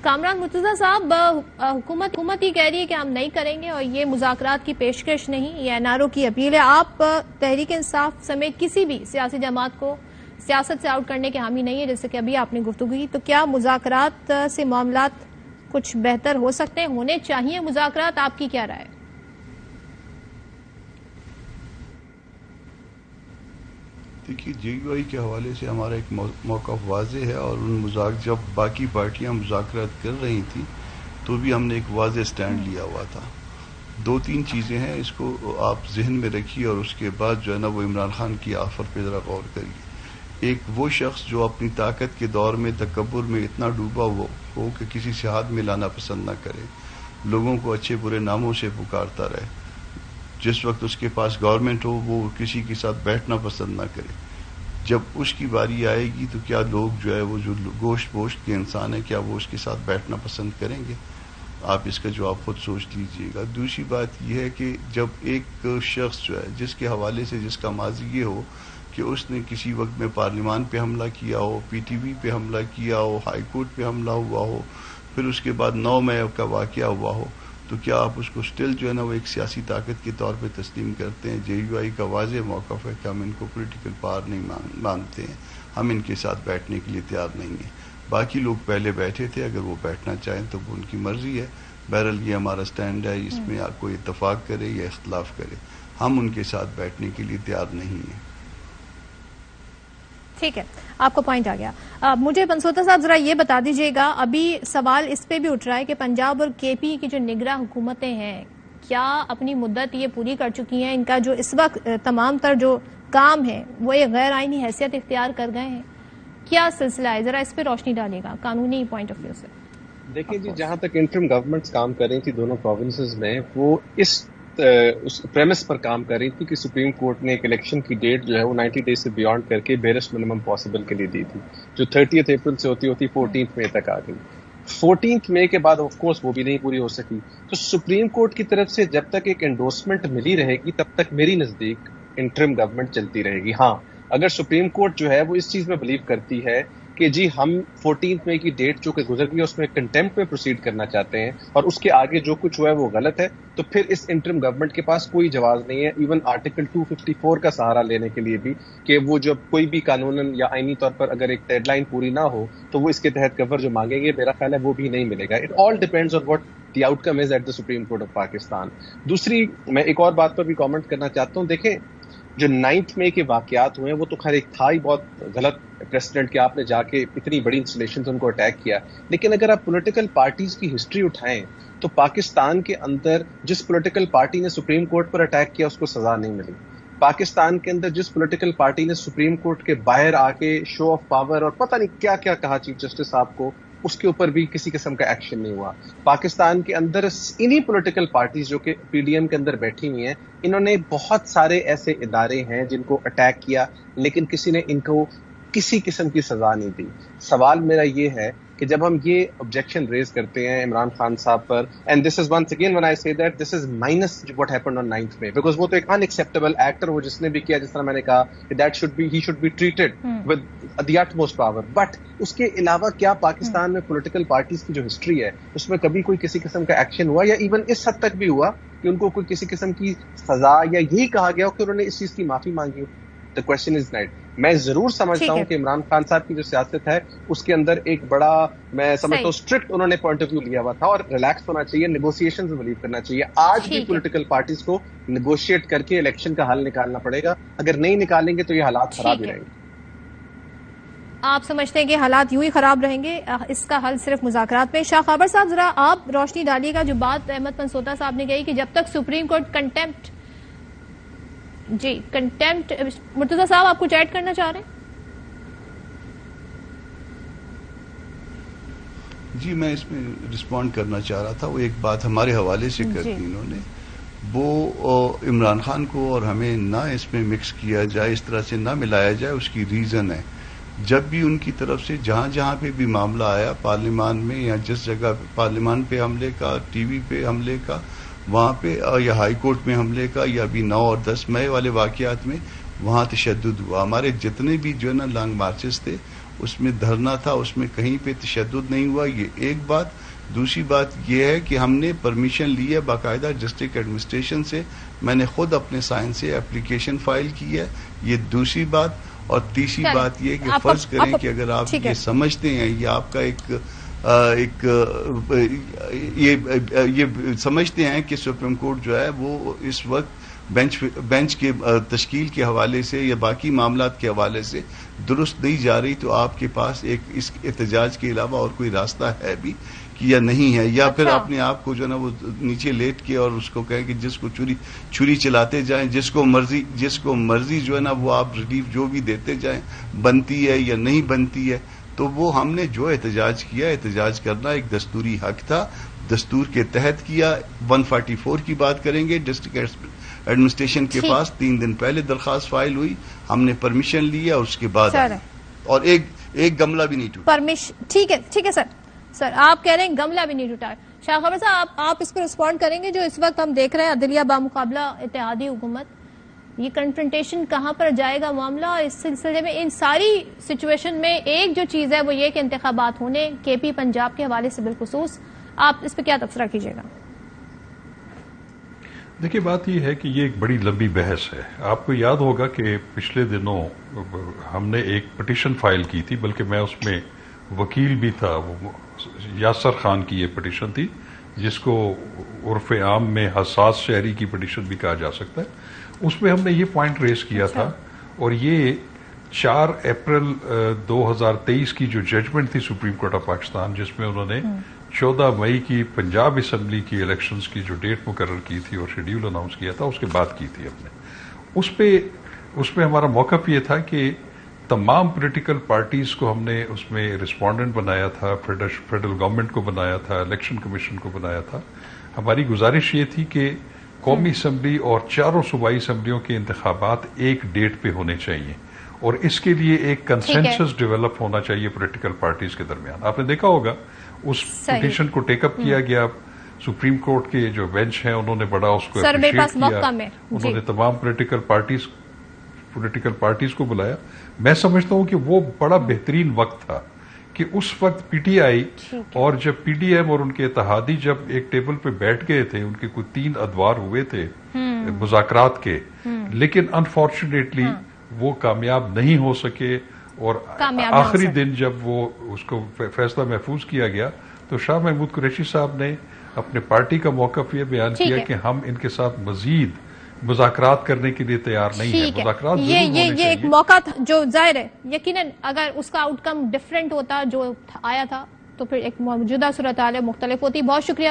کامران مرتضیٰ صاحب، حکومت یہ کہہ رہی ہے کہ ہم نہیں کریں گے اور یہ مذاکرات کی پیشکش نہیں، یہ این آر او کی اپیل ہے. آپ تحریک انصاف سمیت کسی بھی سیاسی جماعت کو سیاست سے آؤٹ کرنے کے حامی نہیں ہے، جیسے کہ ابھی آپ نے گفتگو کی، تو کیا مذاکرات سے معاملات کچھ بہتر ہو سکتے ہیں، ہونے چاہیے مذاکرات؟ آپ کی کیا رائے؟ دیکھیے، جے یو آئی کے حوالے سے ہمارا ایک موقف واضح ہے، اور جب باقی پارٹیاں مذاکرات کر رہی تھیں تو بھی ہم نے ایک واضح سٹینڈ لیا ہوا تھا. 2-3 چیزیں ہیں، اس کو آپ ذہن میں رکھیے، اور اس کے بعد جو ہے نا وہ عمران خان کی آفر پہ ذرا غور کریے. ایک وہ شخص جو اپنی طاقت کے دور میں تکبر میں اتنا ڈوبا ہو کہ کسی سے ہاتھ ملانا پسند نہ کرے، لوگوں کو اچھے برے ناموں سے پکارتا رہے، جس وقت اس کے پاس گورنمنٹ ہو وہ کسی کے ساتھ بیٹھنا پسند نہ کرے. جب اس کی باری آئے گی تو کیا لوگ جو ہے وہ جو گوشت پوشت کے انسان ہیں، کیا وہ اس کے ساتھ بیٹھنا پسند کریں گے؟ آپ اس کا جواب خود سوچ لیجئے گا. دوسری بات یہ ہے کہ جب ایک شخص جو ہے جس کے حوالے سے جس کا ماضی یہ ہو کہ اس نے کسی وقت میں پارلیمان پہ حملہ کیا ہو، پی ٹی وی پہ حملہ کیا ہو، ہائی کورٹ پہ حملہ ہوا ہو، پھر اس کے بعد 9 مئی کا واقعہ ہوا ہو، تو کیا آپ اس کو سٹل جو ہے نا وہ ایک سیاسی طاقت کے طور پہ تسلیم کرتے ہیں؟ جے یو آئی کا واضح موقف ہے کہ ہم ان کو پولیٹیکل پاور نہیں مانتے ہیں، ہم ان کے ساتھ بیٹھنے کے لیے تیار نہیں ہیں. باقی لوگ پہلے بیٹھے تھے، اگر وہ بیٹھنا چاہیں تو وہ ان کی مرضی ہے. بہرحال یہ ہمارا سٹینڈ ہے، اس میں آپ کوئی اتفاق کرے یا اختلاف کرے، ہم ان کے ساتھ بیٹھنے کے لیے تیار نہیں ہیں. ٹھیک ہے، آپ کو پوائنٹ آ گیا. مجھے بنسوتا صاحب ذرا یہ بتا دیجیے گا، ابھی سوال اس پہ بھی اٹھ رہا ہے کہ پنجاب اور کے پی کی جو نگراں حکومتیں ہیں کیا اپنی مدت یہ پوری کر چکی ہیں؟ ان کا جو اس وقت تمام تر جو کام ہے وہ ایک غیر آئینی حیثیت اختیار کر گئے ہیں، کیا سلسلہ ہے؟ ذرا اس پہ روشنی ڈالیے گا قانونی پوائنٹ آف ویو سے. دیکھیں جی، جہاں تک انٹرم گورنمنٹس کام کر رہی تھی دونوں پروونسز میں، وہ اس پریمس پر کام کر رہی تھی کہ سپریم کورٹ نے ایک الیکشن کی ڈیٹ جو ہے وہ 90 ڈیز سے بیانڈ کر کے بیرسٹ منیمم پاسبل کے لیے دی تھی، جو 30 اپریل سے ہوتی 14 مئی تک آ گئی. 14 مئی کے بعد آف کورس وہ بھی نہیں پوری ہو سکی. تو سپریم کورٹ کی طرف سے جب تک ایک انڈورسمنٹ ملی رہے گی تب تک میری نزدیک انٹرم گورنمنٹ چلتی رہے گی. ہاں، اگر سپریم کورٹ جو ہے وہ اس چیز میں بلیو کرتی ہے کہ جی ہم 14 مئی کی ڈیٹ جو کہ گزر گئی ہے اس میں کنٹمپٹ میں پروسیڈ کرنا چاہتے ہیں اور اس کے آگے جو کچھ ہوا ہے وہ غلط ہے، تو پھر اس انٹرم گورنمنٹ کے پاس کوئی جواز نہیں ہے ایون آرٹیکل 254 کا سہارا لینے کے لیے بھی، کہ وہ جو کوئی بھی قانوناً یا آئینی طور پر اگر ایک ڈیڈ لائن پوری نہ ہو تو وہ اس کے تحت کور جو مانگیں گے، میرا خیال ہے وہ بھی نہیں ملے گا. It all depends on what the outcome is at the supreme court of Pakistan. دوسری میں ایک اور بات پر بھی کامنٹ کرنا چاہتا ہوں. دیکھیں، جو 9 مئی کے واقعات ہوئے ہیں وہ تو خیر ایک تھا ہی بہت غلط پریسیڈنٹ کہ آپ نے جا کے اتنی بڑی انسٹالیشنز ان کو اٹیک کیا، لیکن اگر آپ پولیٹیکل پارٹیز کی ہسٹری اٹھائیں تو پاکستان کے اندر جس پولیٹیکل پارٹی نے سپریم کورٹ پر اٹیک کیا اس کو سزا نہیں ملی. پاکستان کے اندر جس پولیٹیکل پارٹی نے سپریم کورٹ کے باہر آ کے شو آف پاور اور پتہ نہیں کیا کیا کہا چیف جسٹس صاحب کو، اس کے اوپر بھی کسی قسم کا ایکشن نہیں ہوا. پاکستان کے اندر انہی پولیٹیکل پارٹیز جو کہ پی ڈی ایم کے اندر بیٹھی ہوئی ہیں، انہوں نے بہت سارے ایسے ادارے ہیں جن کو اٹیک کیا لیکن کسی نے ان کو کسی قسم کی سزا نہیں دی. سوال میرا یہ ہے کہ جب ہم یہ آبجیکشن ریز کرتے ہیں عمران خان صاحب پر، and this is once again when I say that this is minus what happened on 9th May, because وہ تو ایک unacceptable ایکٹر وہ جس نے بھی کیا، جس طرح میں نے کہا he should be treated with the utmost power. But اس کے علاوہ کیا پاکستان میں پولیٹیکل پارٹیز کی جو ہسٹری ہے اس میں کبھی کوئی کسی قسم کا ایکشن ہوا، یا ایون اس حد تک بھی ہوا کہ ان کو کوئی کسی قسم کی سزا یا یہی کہا گیا ہو کہ انہوں نے اس چیز کی معافی مانگی ہو؟ The question is right. میں ضرور سمجھتا ہوں کہ عمران خان صاحب کی جو سیاست ہے اس کے اندر ایک بڑا، میں سمجھتا ہوں اسٹرکٹ انہوں نے پوائنٹ آف ویو لیا ہوا تھا اور ریلیکس ہونا چاہیے، نیگوسیشن میں بلیو کرنا چاہیے. آج بھی پولیٹیکل پارٹیز کو نیگوشیٹ کر کے الیکشن کا حل نکالنا پڑے گا، اگر نہیں نکالیں گے تو یہ حالات خراب ہی رہیں گے. آپ سمجھتے ہیں کہ حالات یوں ہی خراب رہیں گے، اس کا حل صرف مذاکرات میں؟ شاہ خابر صاحب ذرا آپ روشنی ڈالیے گا جو بات احمد منصوتا صاحب نے کہی کہ جب تک سپریم کورٹ کنٹمپٹ مرتضیٰ صاحب آپ کچھ ایڈ کرنا چاہ رہے ہیں؟ جی، میں اس میں رسپونڈ کرنا چاہ رہا تھا. وہ ایک بات ہمارے حوالے سے کر دی انہوں نے، وہ عمران خان کو اور ہمیں نہ اس میں مکس کیا جائے، اس طرح سے نہ ملایا جائے. اس کی ریزن ہے جب بھی ان کی طرف سے جہاں پہ بھی معاملہ آیا پارلیمان میں یا جس جگہ پارلیمان پہ حملے کا، ٹی وی پہ حملے کا، وہاں پہ یا ہائی کورٹ میں حملے کا، یا ابھی 9 اور 10 مئی والے واقعات میں وہاں تشدد ہوا. ہمارے جتنے بھی جو ہے نا لانگ مارچز تھے اس میں دھرنا تھا، اس میں کہیں پہ تشدد نہیں ہوا. یہ ایک بات. دوسری بات یہ ہے کہ ہم نے پرمیشن لی ہے باقاعدہ ڈسٹرکٹ ایڈمنسٹریشن سے. میں نے خود اپنے سائن سے اپلیکیشن فائل کی ہے. یہ دوسری بات. اور تیسری بات یہ کہ فرض کریں کہ اگر آپ یہ سمجھتے ہیں، یہ آپ کا یہ سمجھتے ہیں کہ سپریم کورٹ جو ہے وہ اس وقت بینچ کے تشکیل کے حوالے سے یا باقی معاملات کے حوالے سے درست نہیں جا رہی، تو آپ کے پاس اس احتجاج کے علاوہ اور کوئی راستہ ہے بھی یا نہیں ہے، یا پھر اپنے آپ کو جو ہے نا وہ نیچے لیٹ کے اور اس کو کہیں کہ جس کو چھری چلاتے جائیں، جس کو مرضی جو ہے نا وہ آپ ریلیف جو بھی دیتے جائیں، بنتی ہے یا نہیں بنتی ہے. تو وہ ہم نے جو احتجاج کیا، احتجاج کرنا ایک دستوری حق تھا، دستور کے تحت کیا. 144 کی بات کریں گے. ڈسٹرکٹ ایڈمنسٹریشن کے پاس 3 دن پہلے درخواست فائل ہوئی، ہم نے پرمیشن لیا، اس کے بعد اور ایک گملہ بھی نہیں ٹوٹا. ٹھیک ہے سر آپ کہہ رہے ہیں گملہ بھی نہیں ٹوٹا. شاہ خبر صاحب آپ اس پر رسپونڈ کریں گے؟ جو اس وقت ہم دیکھ رہے ہیں عدلیہ بامقابلہ اتحادی حکومت، یہ کنفرنٹیشن کہاں پر جائے گا معاملہ اس سلسلے میں؟ ان ساری سچویشن میں ایک جو چیز ہے وہ یہ کہ انتخابات ہونے کے پی پنجاب کے حوالے سے بالخصوص، آپ اس پہ کیا تبصرہ کیجیے گا؟ دیکھیے بات یہ ہے کہ یہ ایک بڑی لمبی بحث ہے. آپ کو یاد ہوگا کہ پچھلے دنوں ہم نے ایک پٹیشن فائل کی تھی، بلکہ میں اس میں وکیل بھی تھا. وہ یاسر خان کی یہ پٹیشن تھی، جس کو عرف عام میں حساس شہری کی پٹیشن بھی کہا جا سکتا ہے. اس میں ہم نے یہ پوائنٹ ریز کیا تھا، اور یہ 4 اپریل 2023 کی جو ججمنٹ تھی سپریم کورٹ آف پاکستان، جس میں انہوں نے 14 مئی کی پنجاب اسمبلی کی الیکشنز کی جو ڈیٹ مقرر کی تھی اور شیڈیول اناؤنس کیا تھا، اس کے بعد کی تھی ہم نے. اس پہ ہمارا موقف یہ تھا کہ تمام پولیٹیکل پارٹیز کو ہم نے اس میں رسپونڈنٹ بنایا تھا، فیڈرل گورنمنٹ کو بنایا تھا، الیکشن کمیشن کو بنایا تھا. ہماری گزارش یہ تھی کہ قومی اسمبلی اور 4 صوبائی اسمبلیوں کے انتخابات ایک ڈیٹ پہ ہونے چاہیے، اور اس کے لیے ایک کنسنسس ڈیولپ ہونا چاہیے پولیٹیکل پارٹیز کے درمیان. آپ نے دیکھا ہوگا اس پٹیشن کو ٹیک اپ کیا گیا. سپریم کورٹ کے جو بینچ ہیں انہوں نے بڑا اس کو اپریشیٹ کیا. انہوں نے تمام پولیٹیکل پارٹیز کو بلایا. میں سمجھتا ہوں کہ وہ بڑا بہترین وقت تھا کہ اس وقت پی ٹی آئی اور جب پی ڈی ایم اور ان کے اتحادی جب ایک ٹیبل پہ بیٹھ گئے تھے، ان کے کوئی 3 ادوار ہوئے تھے مذاکرات کے، لیکن انفارچونیٹلی وہ کامیاب نہیں ہو سکے. اور آخری دن جب وہ اس کو فیصلہ محفوظ کیا گیا تو شاہ محمود قریشی صاحب نے اپنے پارٹی کا موقف یہ بیان کیا کہ ہم ان کے ساتھ مزید مذاکرات کرنے کے لیے تیار نہیں ہیں. مذاکرات یہ ایک موقع تھا جو ظاہر ہے یقیناً اگر اس کا آؤٹ کم ڈفرینٹ ہوتا جو آیا تھا تو پھر ایک موجودہ صورتحال مختلف ہوتی. بہت شکریہ.